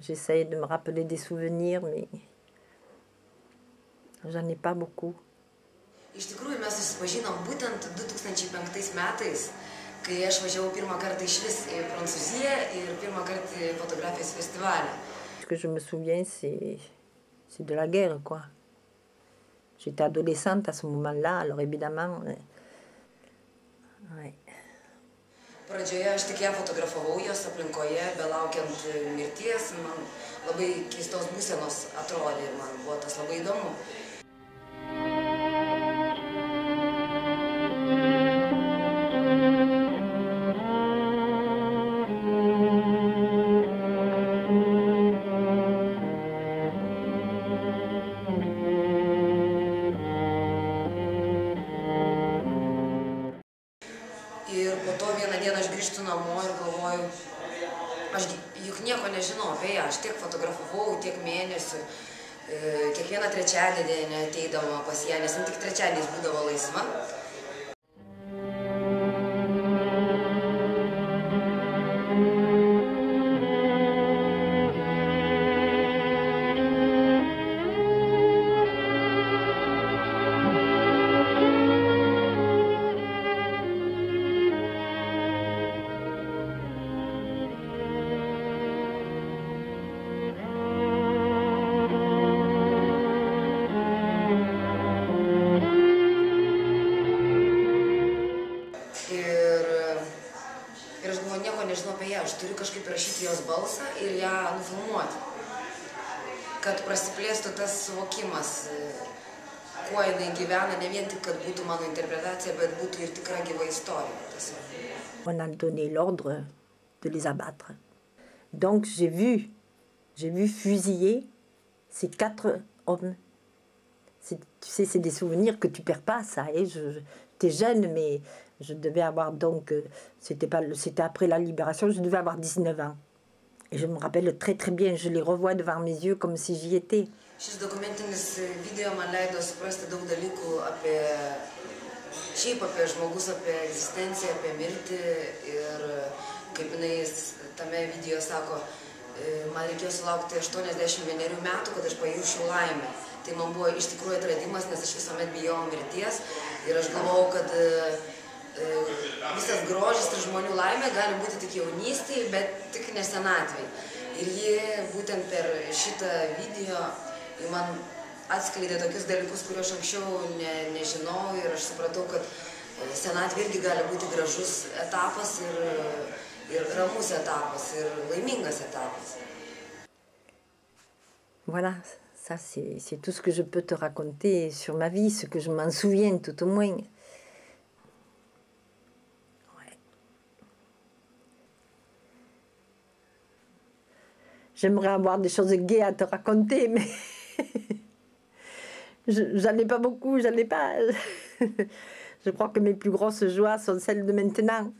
J'essaye de me rappeler des souvenirs, mais j'en ai pas beaucoup. Iš tikrųjų, mes susipažinom būtent 2005 metais, kai aš važiavau pirmą kartą išvis į Prancūziją ir pirmą kartą į fotografijos festivalį. Ce que je me souviens, c'est de la guerre, quoi. J'étais adolescente à ce moment-là, alors évidemment... Ouais. Pradžioje aš tik ją fotografavau jos aplinkoje, belaukiant mirties, man labai keistos būsenos atrodė ir man buvo tas labai įdomu. Ir po to vieną dieną aš grįžtu namo ir galvoju, aš juk nieko nežinau apie ją, aš tiek fotografavau, tiek mėnesių, kiekvieną trečiadienį ateidama pas ją, nes tik trečiadieniais būdavo laisva. Ir aš galvoju, nieko nežinau apie ją, aš turiu kažkaip rašyti jos balsą ir ją nufilmuoti, kad prasiplėstų tas suvokimas, kuo jinai gyvena, ne vien tik, kad būtų mano interpretacija, bet būtų ir tikra gyva istorija. On a donné l'ordre de les abattre. Donc j'ai vu fusiller ces 4 hommes. Tu sais, c'est des souvenirs que tu perds pas, ça. J'étais jeune, mais je devais avoir donc... C'était après la libération, je devais avoir 19 ans. Et je me rappelle très très bien, je les revois devant mes yeux comme si j'y étais. Šis dokumentinis video man leido suprasti daug dalykų apie žmogus, apie egzistenciją, apie mirtį. Ir kaip jinai tame video sako, man reikėjo sulaukti 81 metų, kad aš pajusčiau laimę. Tai man buvo iš tikrųjų atradimas, nes aš visuomet bijau mirties ir aš galvojau, kad visas grožis ir žmonių laimė gali būti tik jaunystėje, bet tik ne senatvėje. Ir ji būtent per šitą video man atskleidė tokius dalykus, kuriuos aš anksčiau nežinau ir aš supratau, kad senatvė irgi gali būti gražus etapas ir ramus etapas ir laimingas etapas. Voilà. Ça, c'est tout ce que je peux te raconter sur ma vie, ce que je m'en souviens tout au moins. Ouais. J'aimerais avoir des choses gaies à te raconter, mais j'en ai pas beaucoup, j'en ai pas. Je crois que mes plus grosses joies sont celles de maintenant.